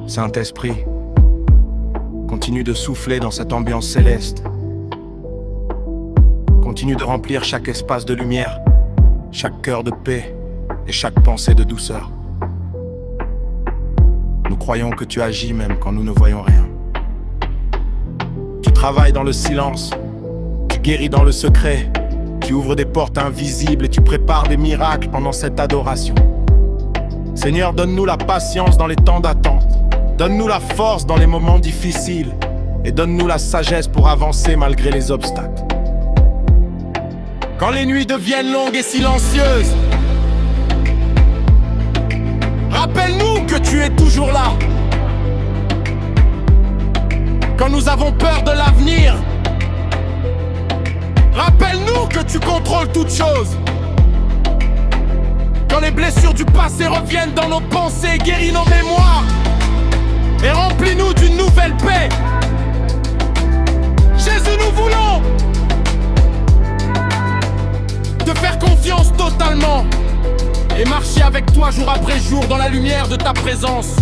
Saint-Esprit, continue de souffler dans cette ambiance céleste. Continue de remplir chaque espace de lumière, chaque cœur de paix et chaque pensée de douceur. Nous croyons que tu agis même quand nous ne voyons rien. Tu travailles dans le silence, tu guéris dans le secret, tu ouvres des portes invisibles et tu prépares des miracles pendant cette adoration. Seigneur, donne-nous la patience dans les temps d'attente. Donne-nous la force dans les moments difficiles et donne-nous la sagesse pour avancer malgré les obstacles. Quand les nuits deviennent longues et silencieuses, rappelle-nous que tu es toujours là. Quand nous avons peur de l'avenir, rappelle-nous que tu contrôles toutes choses. Quand les blessures du passé reviennent dans nos pensées, guéris nos mémoires et remplis-nous d'une nouvelle paix. Jésus, nous voulons te faire confiance totalement et marcher avec toi jour après jour dans la lumière de ta présence.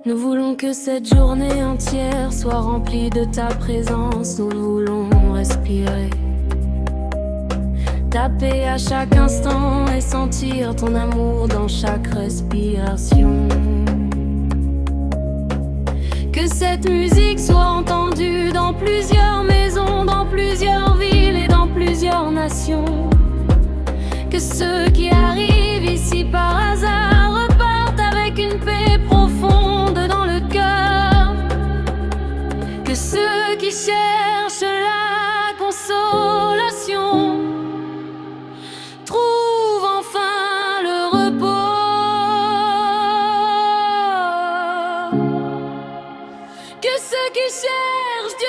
Nous voulons que cette journée entière soit remplie de ta présence. Nous voulons respirer ta paix à chaque instant et sentir ton amour dans chaque respiration. Que cette musique soit entendue dans plusieurs maisons, dans plusieurs villes et dans plusieurs nations. Que ceux qui arrivent ici par hasard repartent avec une paix profonde dans le cœur. Que ceux qui cherchent la consolation trouvent enfin le repos. Que ceux qui cherchent Dieu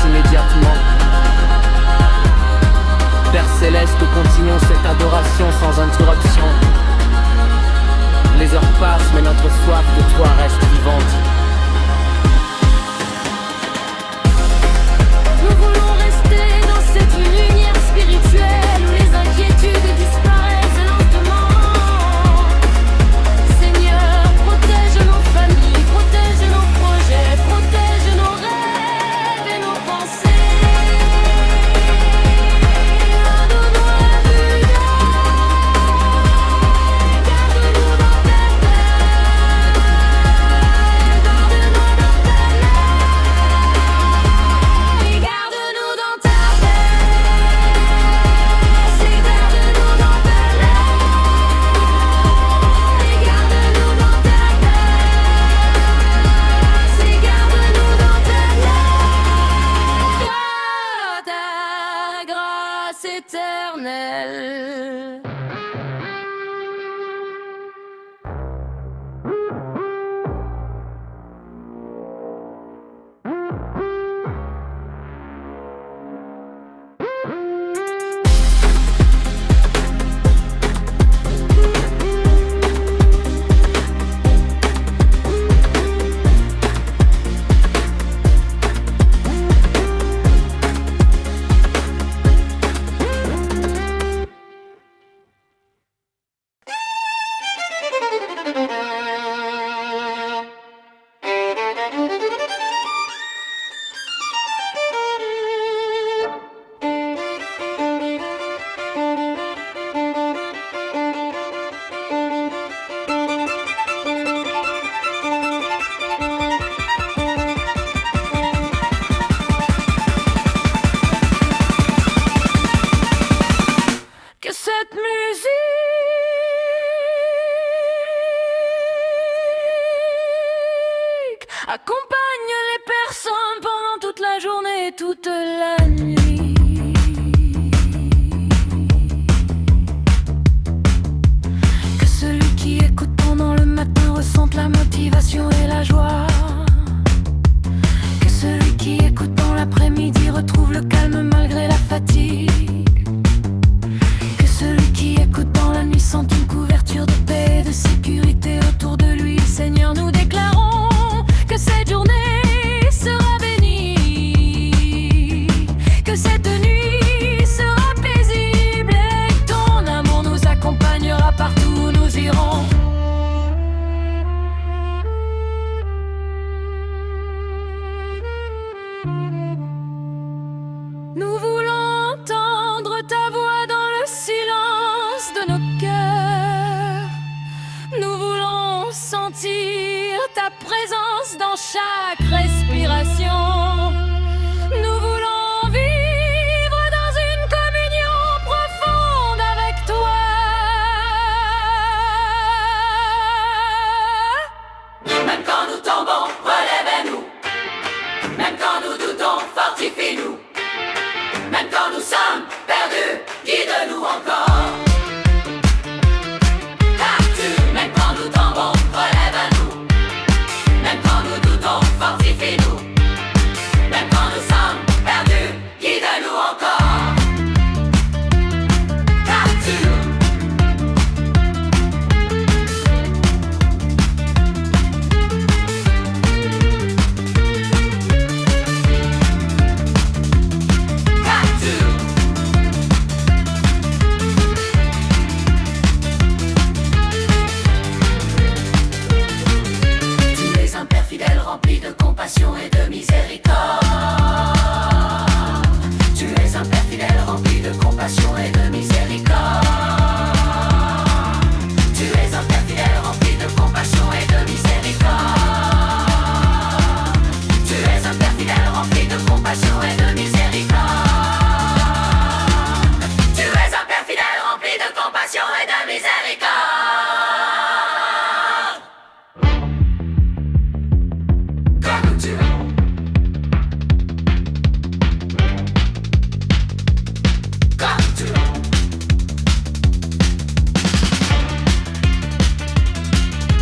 immédiatement. Père Céleste, continuons cette adoration sans interruption. Les heures passent, mais notre soif de toi reste vivante. Nous voulons rester dans cette lumière spirituelle où les inquiétudes disparaissent lentement. Seigneur, protège nos familles, protège nos projets, protège nos rêves et nos pensées. Donne-nous la vue garde-nous dans ta paix. Garde-nous dans ta paix. Et garde-nous dans ta paix. C'est garde-nous dans ta paix. Et garde-nous dans ta paix. C'est garde-nous dans ta paix. Ta grâce éternelle. accompagne les personnes pendant toute la journée et toute la nuit. Que celui qui écoute pendant le matin ressente la motivation et la joie. Que celui qui écoute dans l'après-midi retrouve le calme malgré la fatigue. Que celui qui écoute dans la nuit sente une couverture de paix et de sécurité autour de lui. Seigneur, nous déclarons que cette journée sera bénie, que cette nuit sera paisible et que ton amour nous accompagnera partout où nous irons. Nous voulons entendre ta voix dans le silence de nos cœurs. Nous voulons sentir ta présence dans chaque respiration. Nous voulons vivre dans une communion profonde avec toi. Même quand nous tombons, relève-nous. Même quand nous doutons, fortifie-nous. Même quand nous sommes perdus, guide-nous encore. Même quand nous tombons, relève-nous. Même quand nous doutons, fortifie-nous. Même quand nous sommes perdus, guide-nous encore. Tu es un Père fidèle rempli de compassion et de miséricorde. Tu es un Père fidèle rempli de compassion et de miséricorde. Tu es un Père fidèle rempli de compassion et de miséricorde. Tu es un Père fidèle rempli de compassion et de miséricorde. Tu es un Père fidèle rempli de compassion et de miséricorde. Quand nous tuons, quand nous tuons,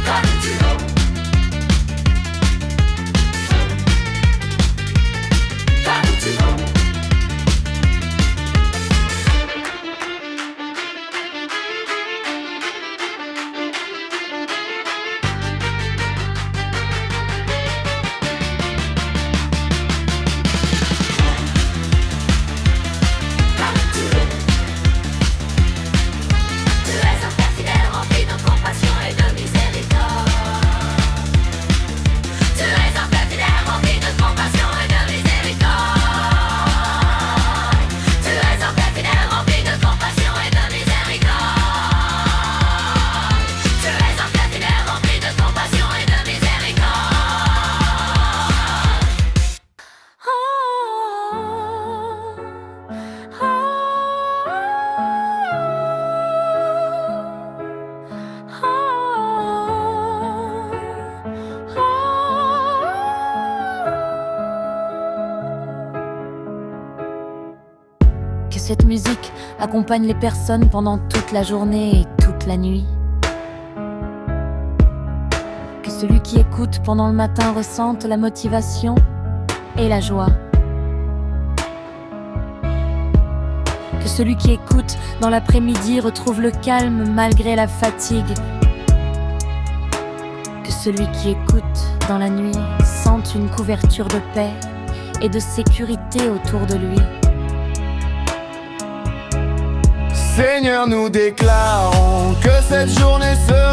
quand nous tuons, quand nous tuons. Tu es un Père fidèle rempli de compassion et de miséricorde. Tu es un Père fidèle rempli de compassion et de miséricorde. Tu es un Père fidèle rempli de compassion et de miséricorde. Tu es un Père fidèle rempli de compassion et de Que cette musique accompagne les personnes pendant toute la journée et toute la nuit. Que celui qui écoute pendant le matin ressente la motivation et la joie. Que celui qui écoute dans l'après-midi retrouve le calme malgré la fatigue. Que celui qui écoute dans la nuit sente une couverture de paix et de sécurité autour de lui. Seigneur, nous déclarons que cette journée sera